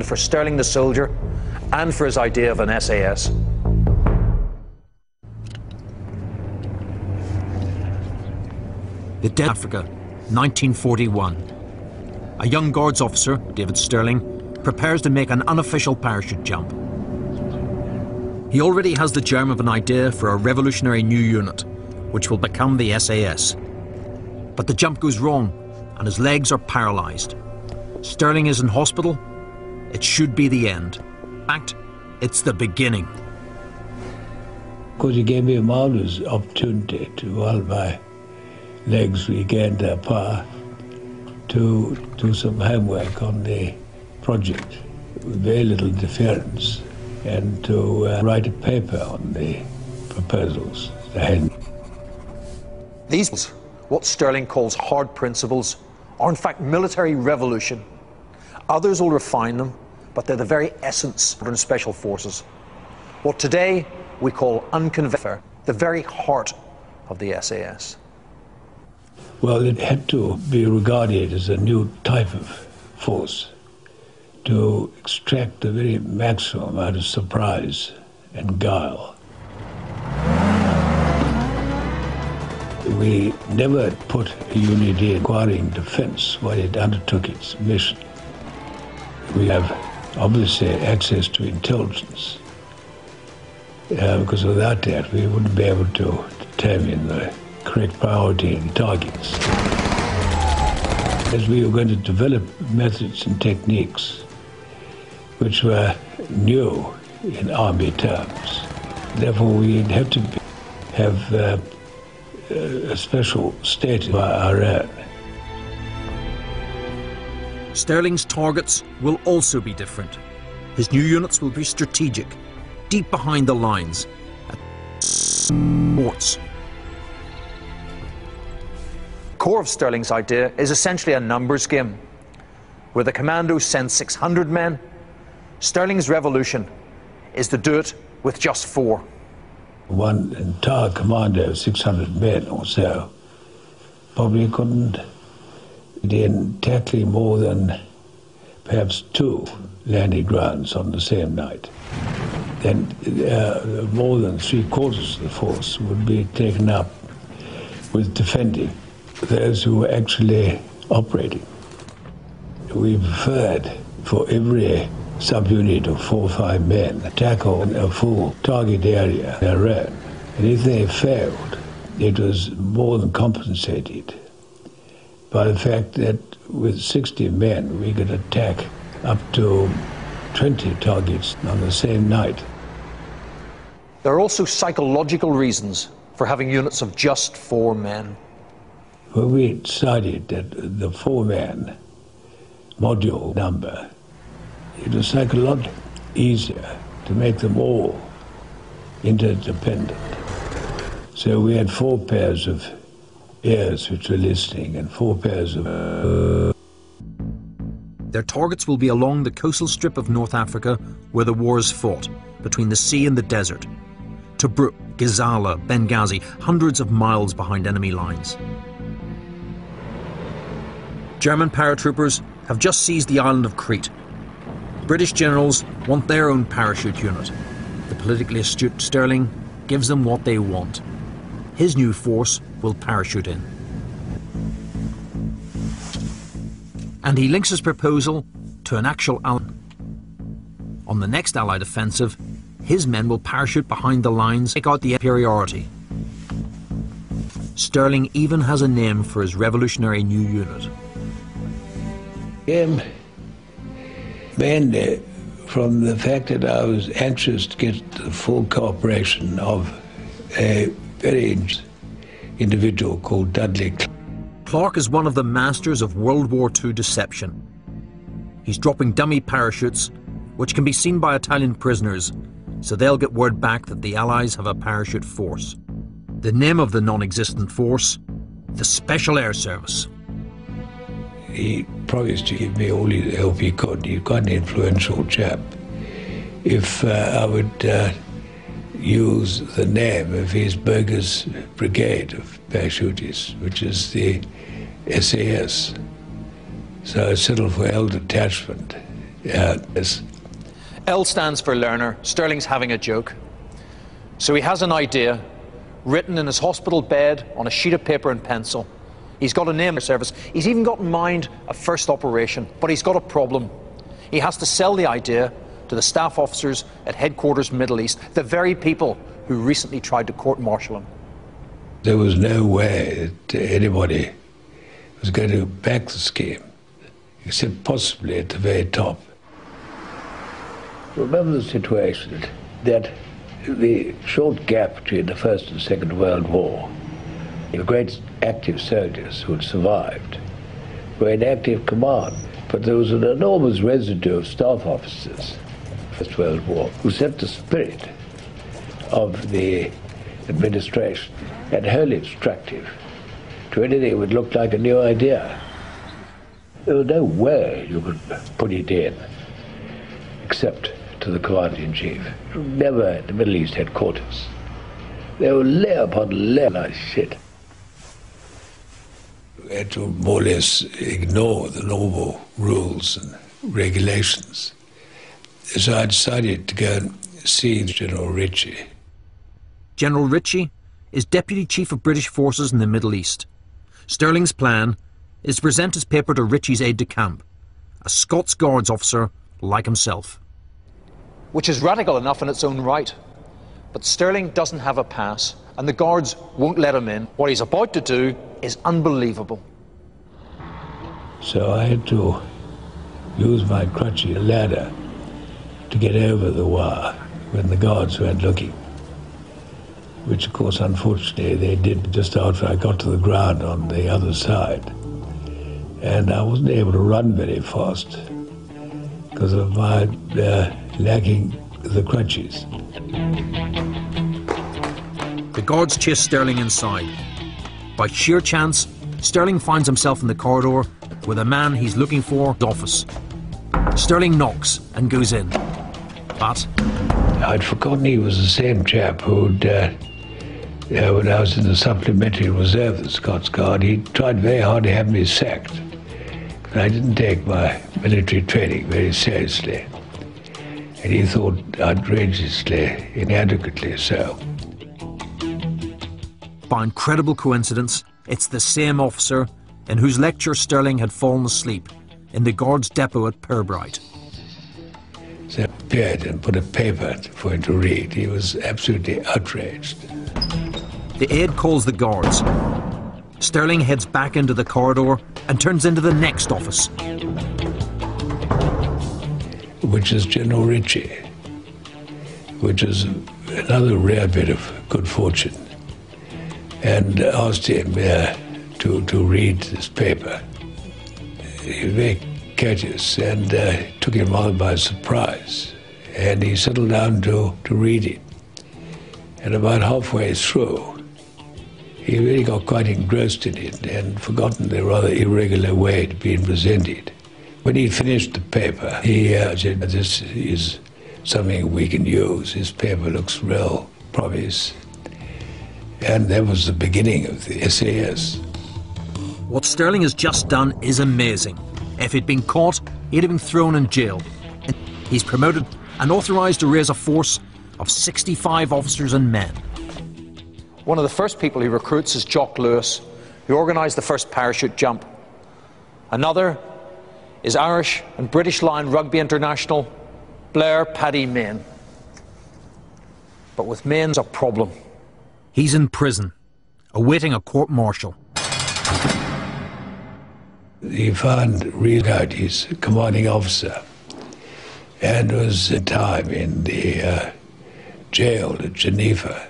for Sterling the soldier and for his idea of an SAS. The Dead Africa, 1941. A young Guards officer, David Sterling, prepares to make an unofficial parachute jump. He already has the germ of an idea for a revolutionary new unit, which will become the SAS. But the jump goes wrong, and his legs are paralysed. Sterling is in hospital. It should be the end. In fact, it's the beginning. Because he gave me a marvelous opportunity to, while my legs regained their power, to do some homework on the project with very little interference, and to write a paper on the proposals. These, what Sterling calls hard principles, are in fact military revolution. Others will refine them, but they're the very essence of modern special forces. What today we call unconventional, the very heart of the SAS. Well, it had to be regarded as a new type of force to extract the very maximum out of surprise and guile. We never put a unit in acquiring defense while it undertook its mission. We have obviously access to intelligence, because without that we wouldn't be able to determine the correct priority and targets. As we were going to develop methods and techniques which were new in Army terms, therefore we'd have to have a special status of our own. Sterling's targets will also be different. His new units will be strategic, deep behind the lines, at ports. The core of Sterling's idea is essentially a numbers game. Where the commandos send 600 men, Sterling's revolution is to do it with just 4. One entire commando of 600 men or so probably couldn't in tackling more than perhaps 2 landing grounds on the same night. Then more than 3/4 of the force would be taken up with defending those who were actually operating. We preferred for every subunit of 4 or 5 men tackle a full target area their own. And if they failed, it was more than compensated by the fact that with 60 men we could attack up to 20 targets on the same night. There are also psychological reasons for having units of just 4 men. When we decided that the 4-man module number, it was psychologically easier to make them all interdependent. So we had 4 pairs of ears which were listening and 4 pairs of... Their targets will be along the coastal strip of North Africa where the war is fought, between the sea and the desert. Tobruk, Gazala, Benghazi, hundreds of miles behind enemy lines. German paratroopers have just seized the island of Crete. British generals want their own parachute unit. The politically astute Sterling gives them what they want. His new force will parachute in. And he links his proposal to an actual ally. On the next Allied offensive, his men will parachute behind the lines, take out the superiority. Sterling even has a name for his revolutionary new unit. Mainly from the fact that I was anxious to get the full cooperation of a very individual called Dudley. Clark is one of the masters of World War II deception. He's dropping dummy parachutes, which can be seen by Italian prisoners, so they'll get word back that the Allies have a parachute force. The name of the non-existent force, the Special Air Service. He promised to give me all the help he could. He's quite an influential chap. If I would use the name of his bogus brigade of parachutists, which is the SAS. So I settled for L Detachment, Yes. L stands for learner. Sterling's having a joke. So he has an idea, written in his hospital bed on a sheet of paper and pencil. He's got a name for service. He's even got in mind a first operation, but he's got a problem. He has to sell the idea to the staff officers at Headquarters Middle East, the very people who recently tried to court-martial him. There was no way that anybody was going to back the scheme, except possibly at the very top. Remember the situation, that the short gap between the First and Second World War, the great active soldiers who had survived were in active command, but there was an enormous residue of staff officers, First World War, who set the spirit of the administration and wholly obstructive to anything that would look like a new idea. There was no way you could put it in except to the Commander-in-Chief. Never at the Middle East headquarters. They were layer upon layer like shit. We had to more or less ignore the normal rules and regulations. So I decided to go and see General Ritchie. General Ritchie is Deputy Chief of British Forces in the Middle East. Sterling's plan is to present his paper to Ritchie's aide-de-camp, a Scots Guards officer like himself. Which is radical enough in its own right. But Sterling doesn't have a pass, and the guards won't let him in. What he's about to do is unbelievable. So I had to use my crutchy ladder to get over the wire when the guards weren't looking, which of course unfortunately they did just after I got to the ground on the other side. And I wasn't able to run very fast because of my lacking the crutches. The guards chase Sterling inside. By sheer chance, Sterling finds himself in the corridor with a man he's looking for at the office. Sterling knocks and goes in, but I'd forgotten he was the same chap who'd, when I was in the supplementary reserve, the Scots Guard, he tried very hard to have me sacked. And I didn't take my military training very seriously. And he thought outrageously, inadequately so. by incredible coincidence, it's the same officer in whose lecture Sterling had fallen asleep in the guards' depot at Pirbright. So I appeared and put a paper for him to read. He was absolutely outraged. The aide calls the guards. Sterling heads back into the corridor and turns into the next office, which is General Ritchie, which is another rare bit of good fortune, and asked him to read this paper. He was very courteous and took him rather by surprise, and he settled down to read it. And about halfway through, he really got quite engrossed in it and forgotten the rather irregular way it had been presented. When he finished the paper, he said, "This is something we can use. This paper looks real promise." And that was the beginning of the SAS. What Sterling has just done is amazing. If he'd been caught, he'd have been thrown in jail. He's promoted and authorised to raise a force of 65 officers and men. One of the first people he recruits is Jock Lewis, who organised the first parachute jump. Another is Irish and British Lion rugby international Blair Paddy Mayne. But with Mayne's a problem. He's in prison, awaiting a court-martial. He found real out his commanding officer and was in time in the jail at Geneva.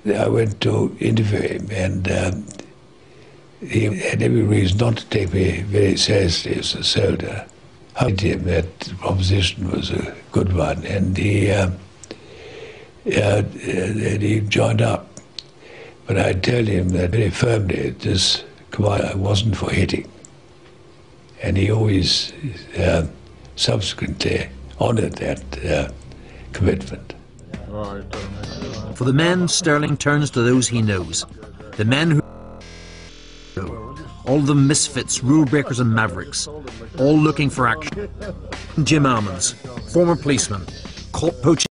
I went to interview him, and he had every reason not to take me very seriously as a soldier. I told him that the proposition was a good one, and he joined up. But I told him that very firmly this command wasn't for hitting. And he always subsequently honoured that commitment. For the men, Sterling turns to those he knows. The men who all of them misfits, rule breakers and mavericks, all looking for action. Jim Almonds, former policeman, caught poaching